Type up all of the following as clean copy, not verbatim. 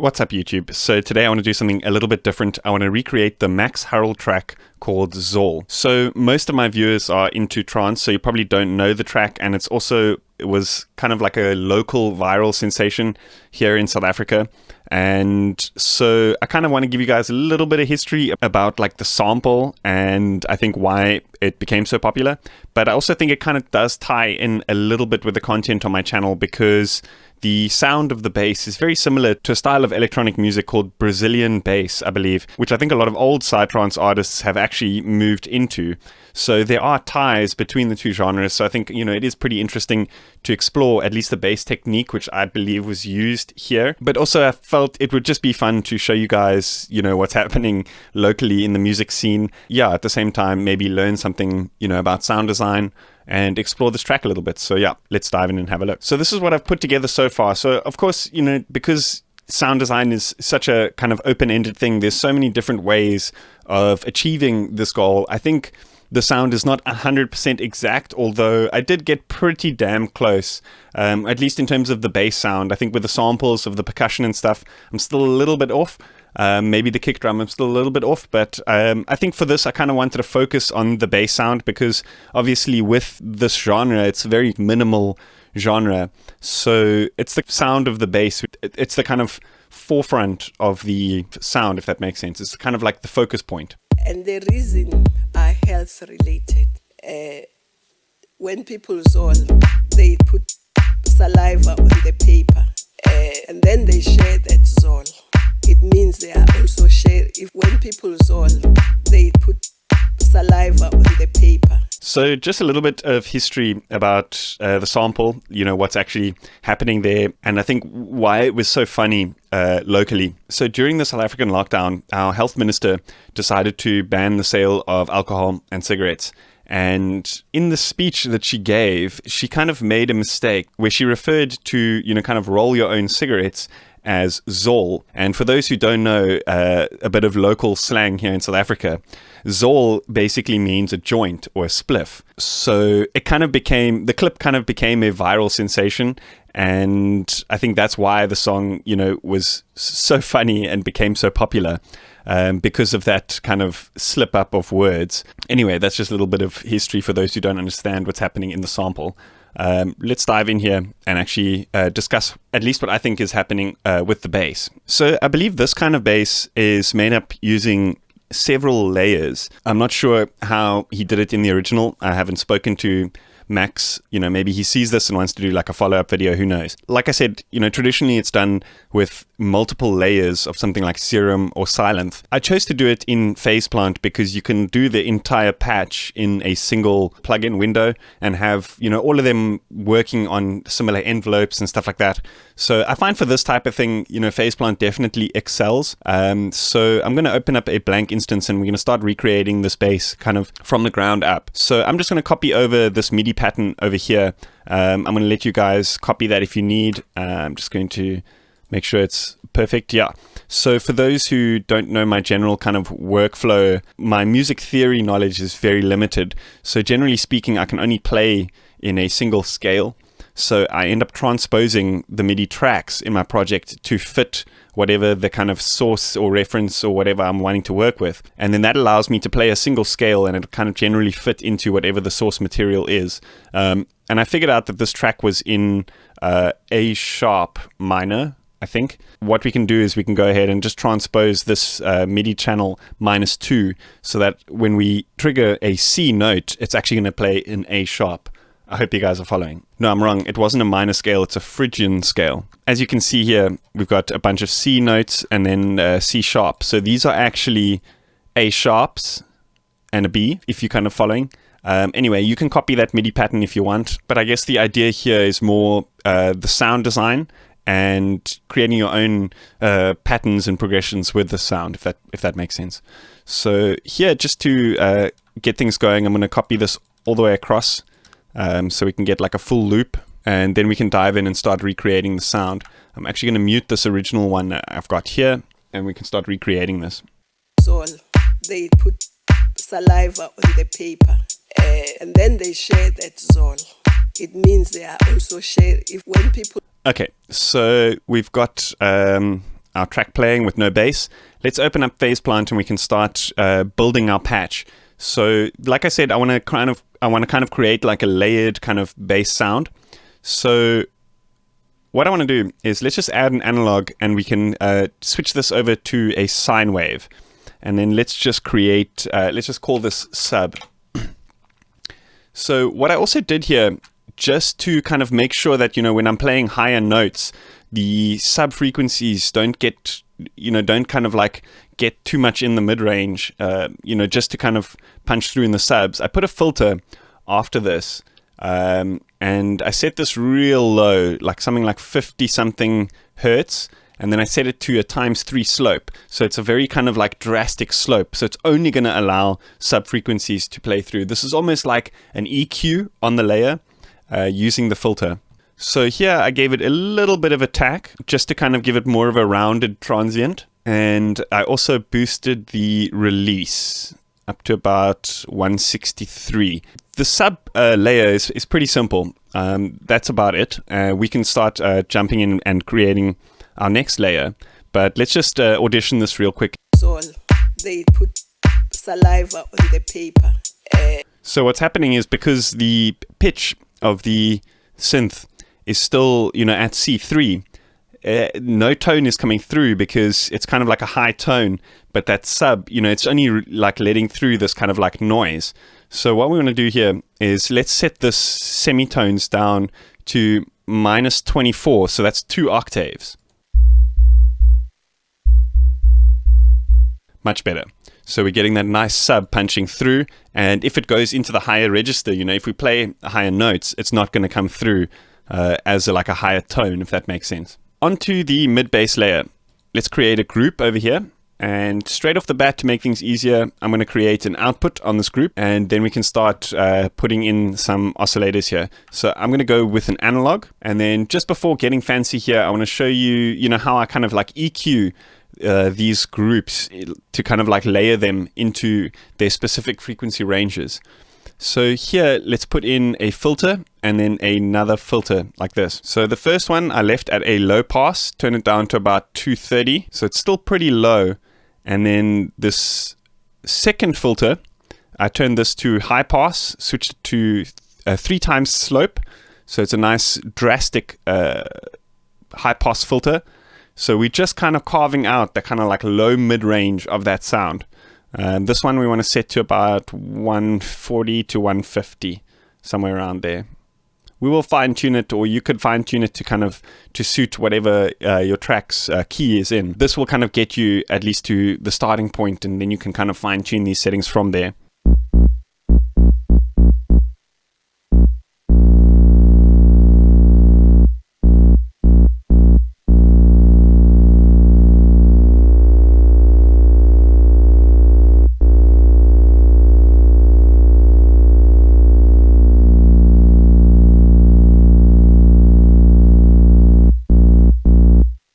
What's up, YouTube? So today I want to do something a little bit different. I want to recreate the Max Hurrell track called Zoll. So most of my viewers are into trance, so you probably don't know the track, and it was kind of like a local viral sensation here in South Africa. And so I kind of want to give you guys a little bit of history about like the sample and I think why it became so popular. But I also think it kind of does tie in a little bit with the content on my channel, because the sound of the bass is very similar to a style of electronic music called Brazilian bass, I believe, which I think a lot of old psytrance artists have actually moved into. So there are ties between the two genres. So I think, it is pretty interesting to explore at least the bass technique, which I believe was used here. But also I felt it would just be fun to show you guys, what's happening locally in the music scene. Yeah, at the same time, maybe learn something, about sound design and explore this track a little bit. So yeah, let's dive in and have a look. So this is what I've put together so far. So of course, because sound design is such a kind of open-ended thing, there's so many different ways of achieving this goal. I think the sound is not 100% exact, although I did get pretty damn close, at least in terms of the bass sound. I think with the samples of the percussion and stuff, I'm still a little bit off. Maybe the kick drum, I'm still a little bit off, but I think for this I kind of wanted to focus on the bass sound, because obviously with this genre, it's a very minimal genre. So it's the sound of the bass, it's the kind of forefront of the sound, if that makes sense. It's kind of like the focus point. And the reason are health related. When people Zoll, they put saliva on the paper, and then they share that Zoll. It means they are also share. If when people Zoll, they put saliva on the paper. So just a little bit of history about the sample, what's actually happening there, and I think why it was so funny locally. So during the South African lockdown, our health minister decided to ban the sale of alcohol and cigarettes. And in the speech that she gave, she kind of made a mistake where she referred to, kind of roll your own cigarettes as Zoll. And for those who don't know a bit of local slang here in South Africa, Zoll basically means a joint or a spliff. So the clip kind of became a viral sensation. And I think that's why the song, was so funny and became so popular, because of that kind of slip up of words. Anyway, that's just a little bit of history for those who don't understand what's happening in the sample. Let's dive in here and actually discuss at least what I think is happening with the bass. So I believe this kind of bass is made up using several layers. I'm not sure how he did it in the original. I haven't spoken to Max. Maybe he sees this and wants to do like a follow-up video, who knows. Like I said, traditionally it's done with multiple layers of something like serum or silenth. I chose to do it in Phase Plant because you can do the entire patch in a single plugin window and have, all of them working on similar envelopes and stuff like that. So I find for this type of thing, Phase Plant definitely excels. So I'm going to open up a blank instance and we're going to start recreating this bass kind of from the ground up. So I'm just going to copy over this MIDI pattern over here. I'm going to let you guys copy that if you need. I'm just going to make sure it's perfect. Yeah. So for those who don't know my general kind of workflow, my music theory knowledge is very limited. So generally speaking, I can only play in a single scale. So I end up transposing the MIDI tracks in my project to fit whatever the kind of source or reference or whatever I'm wanting to work with. And then that allows me to play a single scale and it'll kind of generally fit into whatever the source material is. And I figured out that this track was in A sharp minor, I think. What we can do is we can go ahead and just transpose this MIDI channel -2 so that when we trigger a C note, it's actually going to play in A sharp. I hope you guys are following. No, I'm wrong. It wasn't a minor scale. It's a Phrygian scale. As you can see here, we've got a bunch of C notes and then C sharp. So these are actually A sharps and a B, if you're kind of following. Anyway, you can copy that MIDI pattern if you want. But I guess the idea here is more the sound design and creating your own patterns and progressions with the sound, if that makes sense. So here, just to get things going, I'm going to copy this all the way across. So we can get like a full loop, and then we can dive in and start recreating the sound. I'm actually going to mute this original one that I've got here, and we can start recreating this. Zoll, they put saliva on the paper, and then they share that Zoll. It means they are also share. If when people Okay, so we've got our track playing with no bass. Let's open up Phase Plant and we can start building our patch. So like I said, I want to kind of create like a layered kind of bass sound. So what I want to do is let's just add an analog and we can switch this over to a sine wave. And then let's just create, let's just call this sub. So what I also did here, just to kind of make sure that, when I'm playing higher notes, the sub frequencies don't get, don't kind of like get too much in the mid range, just to kind of punch through in the subs. I put a filter after this. And I set this real low, like something like 50 something hertz. And then I set it to a ×3 slope. So it's a very kind of like drastic slope. So it's only going to allow sub frequencies to play through. This is almost like an EQ on the layer using the filter. So here I gave it a little bit of attack just to kind of give it more of a rounded transient. And I also boosted the release up to about 163. The sub layer is pretty simple. That's about it. We can start jumping in and creating our next layer. But let's just audition this real quick. Zoll, they put saliva on the paper. So what's happening is because the pitch of the synth is still, at C3, no tone is coming through because it's kind of like a high tone, but that sub, it's only like letting through this kind of like noise. So what we want to do here is let's set this semitones down to -24, so that's 2 octaves. Much better. So we're getting that nice sub punching through, and if it goes into the higher register, if we play higher notes, it's not going to come through as like a higher tone, if that makes sense. Onto the mid bass layer. Let's create a group over here. And straight off the bat, to make things easier, I'm going to create an output on this group, and then we can start putting in some oscillators here. So I'm going to go with an analog, and then just before getting fancy here, I want to show you, how I kind of like EQ these groups to kind of like layer them into their specific frequency ranges. So here, let's put in a filter and then another filter like this. So the first one I left at a low pass, turn it down to about 230. So it's still pretty low. And then this second filter, I turned this to high pass, switched it to 3 times slope. So it's a nice drastic high pass filter. So we're just kind of carving out the kind of like low mid range of that sound. This one we want to set to about 140 to 150, somewhere around there. We will fine tune it, or you could fine tune it to kind of to suit whatever your track's key is in. This will kind of get you at least to the starting point, and then you can kind of fine tune these settings from there.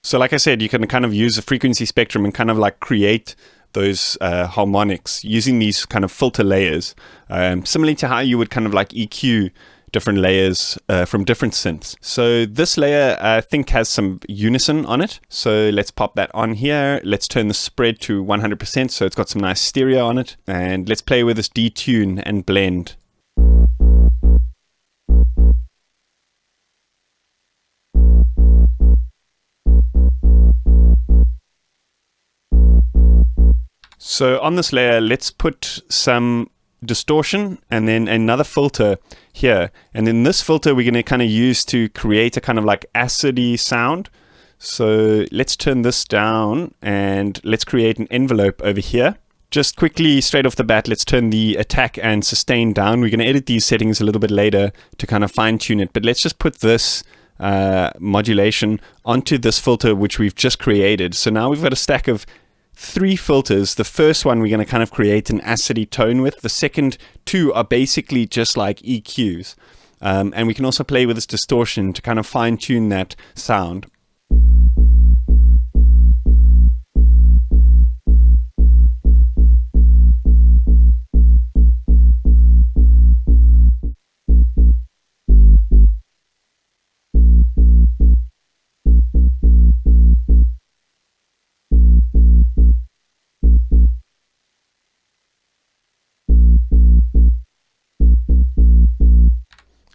So like I said, you can kind of use the frequency spectrum and kind of like create those harmonics using these kind of filter layers, similarly to how you would kind of like EQ different layers from different synths. So this layer I think has some unison on it. So let's pop that on here. Let's turn the spread to 100% so it's got some nice stereo on it. And let's play with this detune and blend. So on this layer, let's put some distortion and then another filter here. And then this filter we're going to kind of use to create a kind of like acidy sound. So let's turn this down and let's create an envelope over here. Just quickly, straight off the bat, let's turn the attack and sustain down. We're going to edit these settings a little bit later to kind of fine tune it. But let's just put this modulation onto this filter which we've just created. So now we've got a stack of 3 filters. The first one we're going to kind of create an acidy tone with. The second 2 are basically just like EQs. And we can also play with this distortion to kind of fine tune that sound.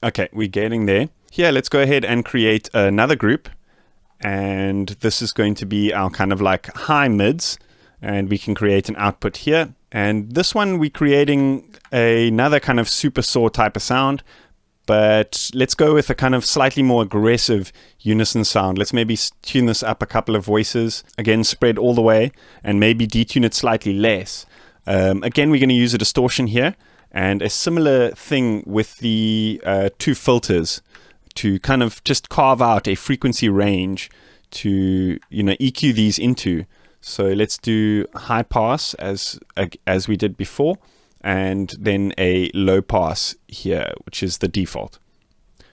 Okay, we're getting there. Here, let's go ahead and create another group. And this is going to be our kind of like high mids. And we can create an output here. And this one, we're creating another kind of super saw type of sound. But let's go with a kind of slightly more aggressive unison sound. Let's maybe tune this up a couple of voices. Again, spread all the way. And maybe detune it slightly less. Again, we're going to use a distortion here. And a similar thing with the 2 filters to kind of just carve out a frequency range to, EQ these into. So let's do high pass as we did before, and then a low pass here, which is the default.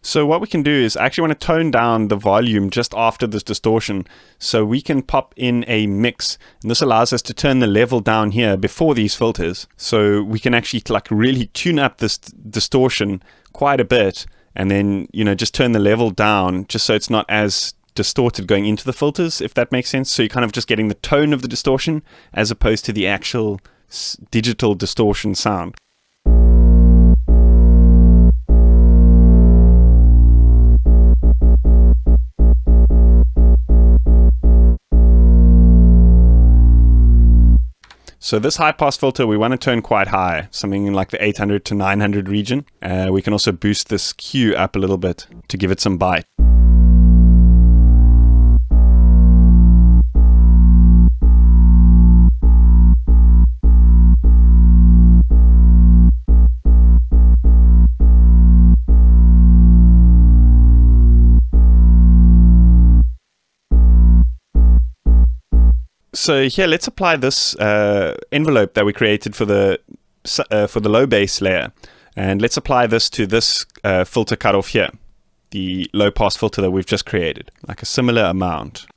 So what we can do is I actually want to tone down the volume just after this distortion, so we can pop in a mix, and this allows us to turn the level down here before these filters, so we can actually like really tune up this distortion quite a bit, and then just turn the level down just so it's not as distorted going into the filters, if that makes sense. So you're kind of just getting the tone of the distortion as opposed to the actual digital distortion sound. So this high pass filter, we want to turn quite high, something like the 800 to 900 region. We can also boost this Q up a little bit to give it some bite. So here, let's apply this envelope that we created for the low bass layer, and let's apply this to this filter cutoff here, the low pass filter that we've just created, like a similar amount.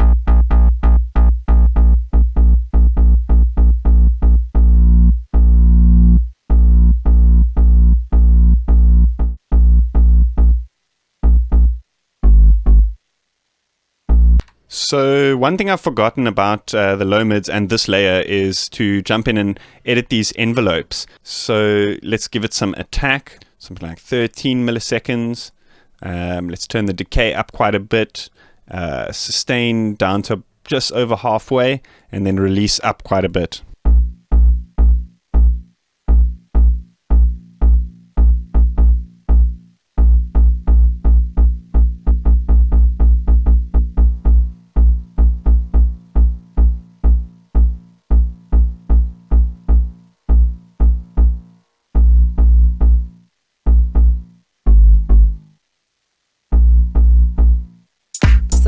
So one thing I've forgotten about the low mids and this layer is to jump in and edit these envelopes. So let's give it some attack, something like 13 milliseconds. Let's turn the decay up quite a bit, sustain down to just over halfway, and then release up quite a bit.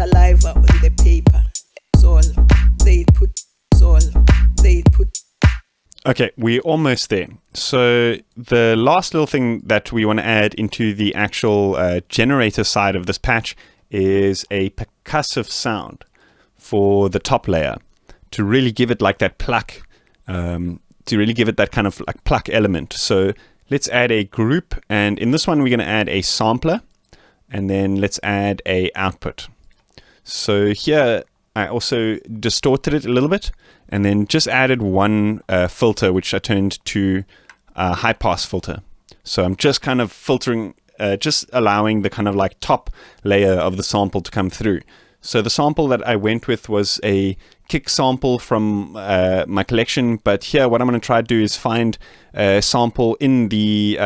Saliva on the paper. Zoll. They put Zoll. They put. Okay, we're almost there. So the last little thing that we want to add into the actual generator side of this patch is a percussive sound for the top layer to really give it like that pluck, to really give it that kind of like pluck element. So let's add a group, and in this one we're going to add a sampler, and then let's add a output. So here I also distorted it a little bit, and then just added one filter, which I turned to a high pass filter. So I'm just kind of filtering, just allowing the kind of like top layer of the sample to come through. So the sample that I went with was a kick sample from my collection, but here what I'm going to try to do is find a sample in the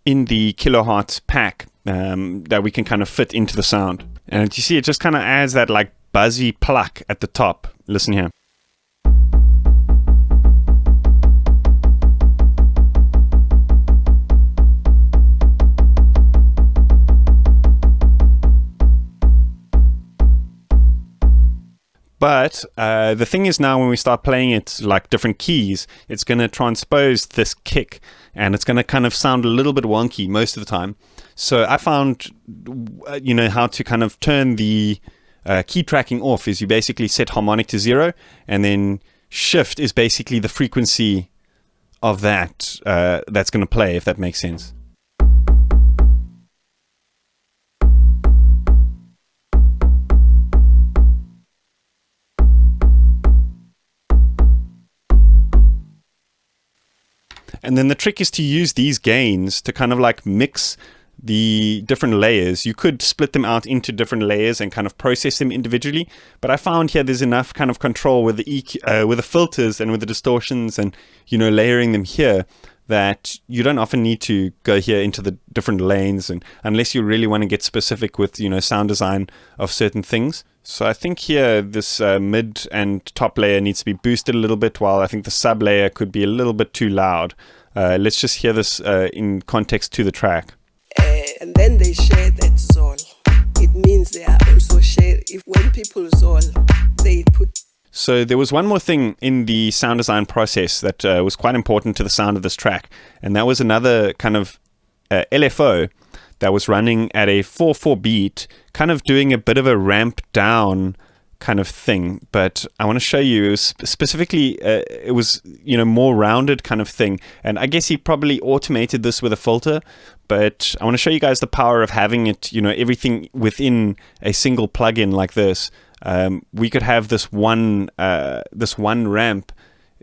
kilohertz pack that we can kind of fit into the sound. And you see, it just kind of adds that like buzzy pluck at the top. Listen here. But the thing is, now when we start playing it like different keys, it's going to transpose this kick, and it's going to kind of sound a little bit wonky most of the time. So I found, how to kind of turn the key tracking off is you basically set harmonic to 0, and then shift is basically the frequency of that that's going to play, if that makes sense. And then the trick is to use these gains to kind of like mix the different layers. You could split them out into different layers and kind of process them individually, but I found here there's enough kind of control with the EQ, with the filters and with the distortions and, you know, layering them here, that you don't often need to go here into the different lanes, and unless you really want to get specific with, you know, sound design of certain things. So I think here this mid and top layer needs to be boosted a little bit, while I think the sub layer could be a little bit too loud. Let's just hear this in context to the track. And then they share that Zoll. It means they are also share. If when people Zoll, they put. So there was one more thing in the sound design process that was quite important to the sound of this track, and that was another kind of LFO that was running at a 4/4 beat, kind of doing a bit of a ramp down kind of thing. But I want to show you, it was specifically, it was, you know, more rounded kind of thing. And I guess he probably automated this with a filter, but I want to show you guys the power of having it, you know, everything within a single plugin like this. We could have this one ramp,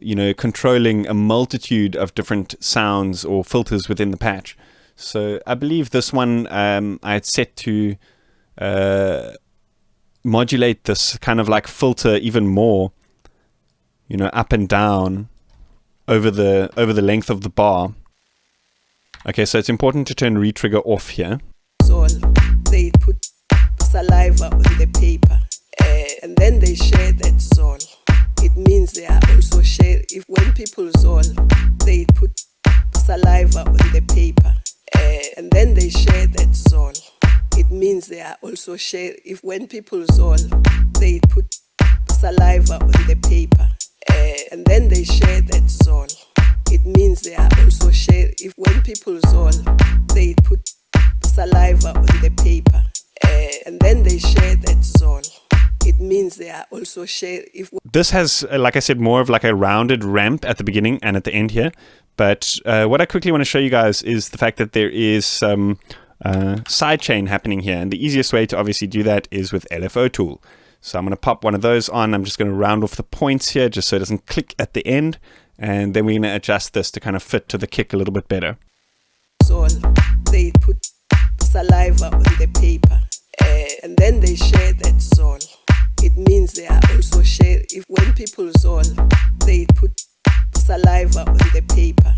you know, controlling a multitude of different sounds or filters within the patch. So I believe this one I had set to modulate this kind of like filter even more, you know, up and down over the length of the bar. Okay, so it's important to turn retrigger off here. Zoll, they put saliva on the paper, and then they share that Zoll. It means they are also share. If when people Zoll, they put saliva on the paper, and then they share that Zoll. It means they are also share. If when people Zoll, they put saliva on the paper, and then they share that Zoll. It means they are also share. If when people Zoll, they put saliva on the paper, and then they share that Zoll. It means they are also share. If this has, like I said, more of like a rounded ramp at the beginning and at the end here. But what I quickly want to show you guys is the fact that there is some sidechain happening here, and the easiest way to obviously do that is with LFO tool. So I'm going to pop one of those on. I'm just going to round off the points here just so it doesn't click at the end, and then we're going to adjust this to kind of fit to the kick a little bit better. Zoll, they put saliva on the paper, and then they share that Zoll. It means they are also share. If when people Zoll, they put saliva on the paper,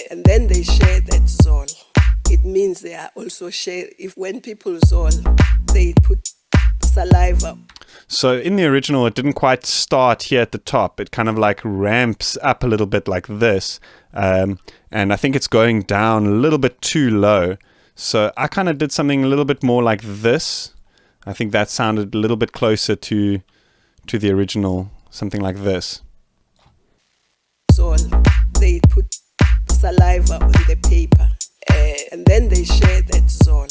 and then they share that Zoll. It means they are also share. If when people Zoll, they put saliva. So in the original, it didn't quite start here at the top. It kind of like ramps up a little bit like this. And I think it's going down a little bit too low. So I kind of did something a little bit more like this. I think that sounded a little bit closer to the original, something like this. Zoll, they put saliva on the paper, and then they share that Zoll.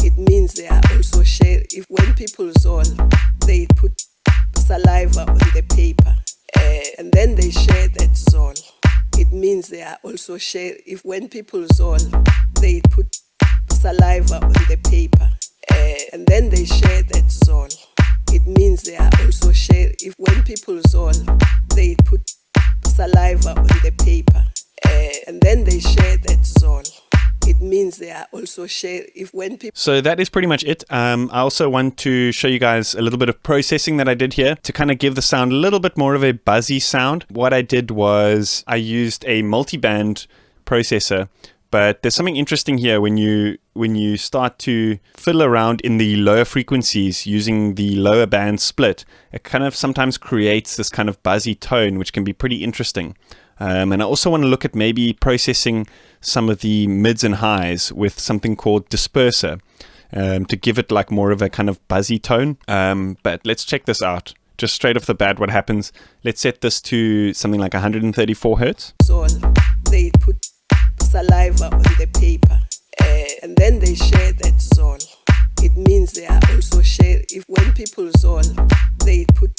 It means they are also share. If when people Zoll, they put saliva on the paper, and then they share that Zoll. It means they are also share. If when people Zoll, they put saliva on the paper, and then they share that Zoll. It means they are also share. If when people Zoll, they put saliva on the paper, and then they share that Zoll. It means they are also share. If when people. So that is pretty much it. I also want to show you guys a little bit of processing that I did here to kind of give the sound a little bit more of a buzzy sound. What I did was I used a multi-band processor, but there's something interesting here when you start to fiddle around in the lower frequencies using the lower band split. It kind of sometimes creates this kind of buzzy tone, which can be pretty interesting. And I also want to look at maybe processing some of the mids and highs with something called disperser to give it like more of a kind of buzzy tone. But let's check this out. Just straight off the bat, what happens? Let's set this to something like 134 hertz. Zoll, they put saliva on the paper, and then they share that Zoll. It means they are also share. If when people Zoll, they put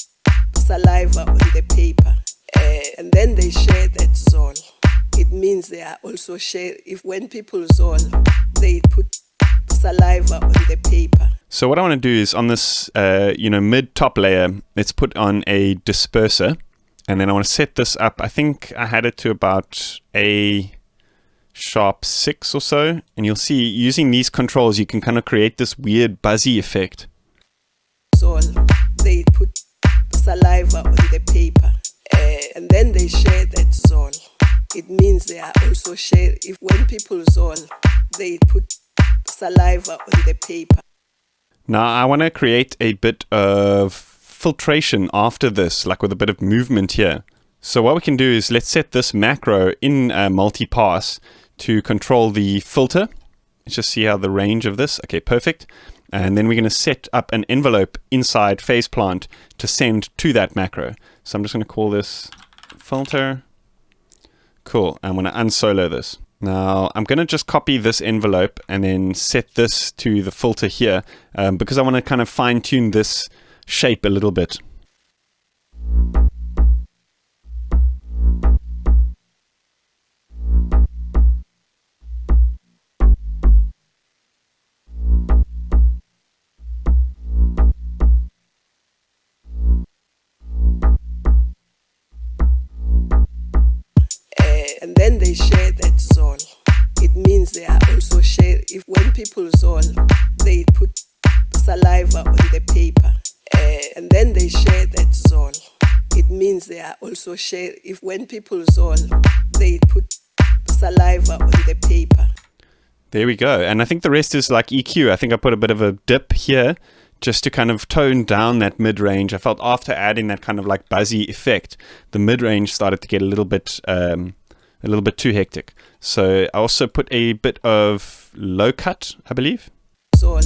saliva on the paper, and then they share that Zoll. It means they are also share. If when people Zoll, they put saliva on the paper. So what I want to do is on this, mid top layer, let's put on a disperser, and then I want to set this up. I think I had it to about a sharp 6 or so, and you'll see using these controls you can kind of create this weird buzzy effect. Zoll, they put saliva on the paper, and then they share that Zoll. It means they are also share. If when people Zoll, they put saliva on the paper. Now I want to create a bit of filtration after this, like with a bit of movement here. So what we can do is let's set this macro in multi-pass to control the filter. Let's just see how the range of this. Okay, perfect. And then we're going to set up an envelope inside phase plant to send to that macro. So I'm just going to call this filter. Cool. I'm going to unsolo this. Now I'm going to just copy this envelope and then set this to the filter here because I want to kind of fine tune this shape a little bit. And then they share that Zoll. It means they are also share. If when people Zoll, they put saliva on the paper, and then they share that Zoll. It means they are also share. If when people Zoll, they put saliva on the paper. There we go. And I think the rest is like EQ. I think I put a bit of a dip here just to kind of tone down that mid-range. I felt after adding that kind of like buzzy effect, the mid-range started to get a little bit too hectic. So I also put a bit of low cut, I believe. Zoll,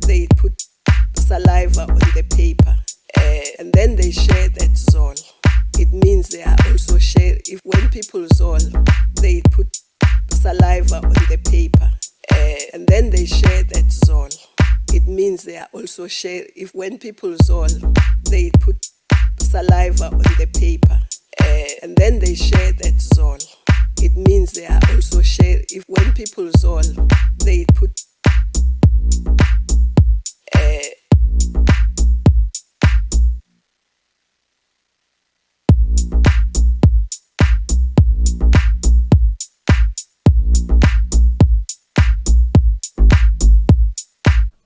they put saliva on the paper, and then they share that Zoll. It means they are also share. If when people Zoll, they put saliva on the paper, and then they share that Zoll. It means they are also share. If when people Zoll, they put saliva on the paper, and then they share that Zoll. It means they are also share. If when people Zoll, they put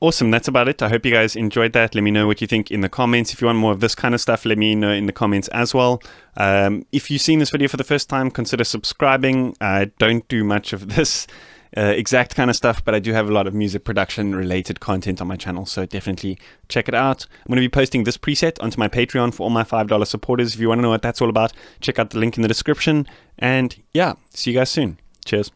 Awesome, that's about it. I hope you guys enjoyed that. Let me know what you think in the comments. If you want more of this kind of stuff, let me know in the comments as well. If you've seen this video for the first time, consider subscribing. I don't do much of this exact kind of stuff, but I do have a lot of music production related content on my channel, so definitely check it out. I'm going to be posting this preset onto my Patreon for all my $5 supporters. If you want to know what that's all about, check out the link in the description. And yeah, see you guys soon. Cheers.